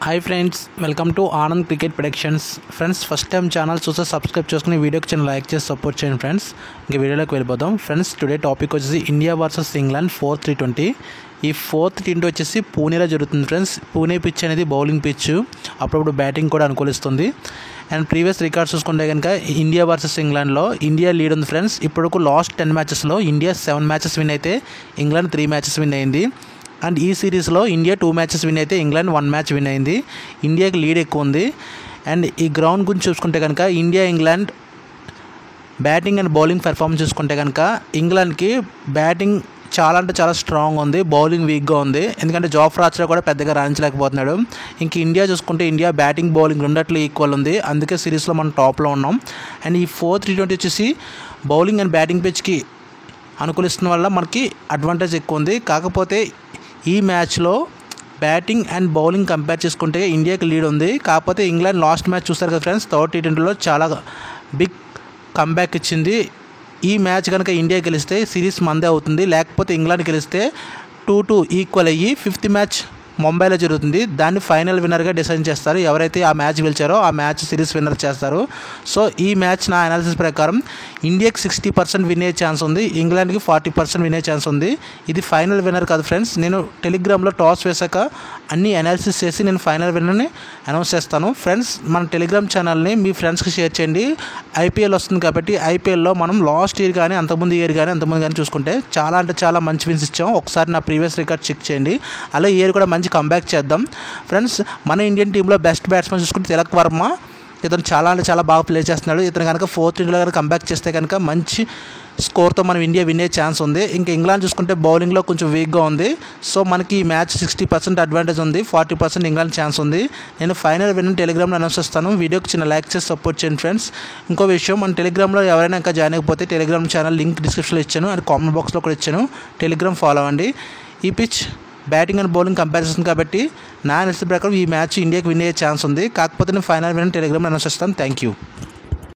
Hi friends, welcome to Anand cricket predictions. Friends, first time channel చూస్తే subscribe చేసుకుని వీడియోకి చిన్న లైక్ చేసి సపోర్ట్ చేయండి ఫ్రెండ్స్. ఇంక వీడియోలోకి వెళ్ళిపోదాం. ఫ్రెండ్స్, టుడే టాపిక్ వచ్చేసి India versus England 4th T20. ఈ 4th T20 వచ్చేసి పూణేలో జరుగుతుంది ఫ్రెండ్స్. పూణే పిచ్ అనేది బౌలింగ్ పిచ్, అప్పుడప్పుడు బ్యాటింగ్ కూడా అనుకూలిస్తుంది. అండ్ ప్రీవియస్ రికార్డ్స్ చూసుకుంటే కనుక ఇండియా వర్సెస్ ఇంగ్లాండ్లో ఇండియా లీడ్ ఉంది ఫ్రెండ్స్. ఇప్పటికు లాస్ట్ 10 మ్యాచెస్లో ఇండియా 7 మ్యాచెస్ విన్ అయితే ఇంగ్లాండ్ 3 మ్యాచెస్ విన్ అయింది. అండ్ ఈ సిరీస్లో ఇండియా 2 మ్యాచెస్ విన్ అయితే ఇంగ్లాండ్ 1 మ్యాచ్ విన్ అయింది. ఇండియాకి లీడ్ ఎక్కువ ఉంది. అండ్ ఈ గ్రౌండ్ గురించి చూసుకుంటే కనుక India England batting and bowling performance చూసుకుంటే కనుక ఇంగ్లాండ్కి బ్యాటింగ్ చాలా అంటే చాలా స్ట్రాంగ్ ఉంది, బౌలింగ్ వీక్గా ఉంది. ఎందుకంటే జాఫ్రా ఆర్చర్ కూడా పెద్దగా రాణించలేకపోతున్నాడు. ఇంక ఇండియా చూసుకుంటే ఇండియా బ్యాటింగ్ బౌలింగ్ రెండట్లు ఈక్వల్ ఉంది. అందుకే సిరీస్లో మనం టాప్లో ఉన్నాం. అండ్ ఈ 4th T20 వచ్చేసి బౌలింగ్ అండ్ బ్యాటింగ్ పిచ్కి అనుకూలిస్తున్న వల్ల మనకి అడ్వాంటేజ్ ఎక్కువ ఉంది. కాకపోతే ఈ మ్యాచ్లో బ్యాటింగ్ అండ్ బౌలింగ్ కంపేర్ చేసుకుంటే ఇండియాకి లీడ్ ఉంది. కాకపోతే ఇంగ్లాండ్ లాస్ట్ మ్యాచ్ చూస్తారు కదా ఫ్రెండ్స్, 3rd T20లో చాలా బిగ్ కంబ్యాక్ ఇచ్చింది. ఈ మ్యాచ్ కనుక ఇండియా గెలిస్తే సిరీస్ మందే అవుతుంది. లేకపోతే ఇంగ్లాండ్ గెలిస్తే 2-2 ఈక్వల్ అయ్యి 5th మ్యాచ్ ముంబైలో జరుగుతుంది. దాన్ని ఫైనల్ విన్నర్గా డిసైడ్ చేస్తారు. ఎవరైతే ఆ మ్యాచ్ గెలిచారో ఆ మ్యాచ్ సిరీస్ విన్నర్ చేస్తారు. సో ఈ మ్యాచ్ నా అనాలిసిస్ ప్రకారం ఇండియాకి 60% వినే ఛాన్స్ ఉంది, ఇంగ్లాండ్కి 40% వినే ఛాన్స్ ఉంది. ఇది ఫైనల్ విన్నర్ కాదు ఫ్రెండ్స్. నేను టెలిగ్రామ్లో టాస్ వేసాక అన్ని అనాలిసిస్ చేసి నేను ఫైనల్ విన్నర్ని అనౌన్స్ చేస్తాను. ఫ్రెండ్స్, మన టెలిగ్రామ్ ఛానల్ని మీ ఫ్రెండ్స్కి షేర్ చేయండి. ఐపీఎల్ వస్తుంది కాబట్టి ఐపీఎల్లో మనం లాస్ట్ ఇయర్ కానీ అంతకుముందు ఇయర్ కానీ చూసుకుంటే చాలా అంటే చాలా మంచి విన్స్ ఇచ్చాం. ఒకసారి నా ప్రీవియస్ రికార్డ్ చెక్ చేయండి. అలా ఇయర్ కూడా మంచి కంబ్యాక్ చేద్దాం ఫ్రెండ్స్. మన ఇండియన్ టీంలో బెస్ట్ బ్యాట్స్మెన్ చూసుకుంటే తిలక్ వర్మ. ఇతను చాలా అంటే చాలా బాగా ప్లే చేస్తున్నాడు. ఇతను కనుక 4th T20లో కనుక కంబ్యాక్ చేస్తే కనుక మంచి స్కోర్తో మనం ఇండియా వినే ఛాన్స్ ఉంది. ఇంకా ఇంగ్లాండ్ చూసుకుంటే బౌలింగ్లో కొంచెం వీక్గా ఉంది. సో మనకి ఈ మ్యాచ్ 60% అడ్వాంటేజ్ ఉంది, 40% ఇంగ్లాండ్ ఛాన్స్ ఉంది. నేను ఫైనల్ విన్ టెలిగ్రామ్లో అనౌన్స్ చేస్తాను. వీడియోకి చిన్న లైక్ చేసి సపోర్ట్ చేయండి ఫ్రెండ్స్. ఇంకో విషయం, మన టెలిగ్రామ్లో ఎవరైనా ఇంకా జాయిన్ అయిపోతే టెలిగ్రామ్ ఛానల్ లింక్ డిస్క్రిప్షన్లో ఇచ్చాను, అండ్ కామెంట్ బాక్స్లో కూడా ఇచ్చాను. టెలిగ్రామ్ ఫాలో అవ్వండి. ఈ pitch batting and bowling comparison కాబట్టి నా అనాలిసిస్ ప్రకారం ఈ మ్యాచ్ ఇండియాకి విన్ అయ్యే ఛాన్స్ ఉంది. కాకపోతే నేను ఫైనల్ విన్ టెలిగ్రామ్లో అనౌన్స్ చేస్తాను. Thank you.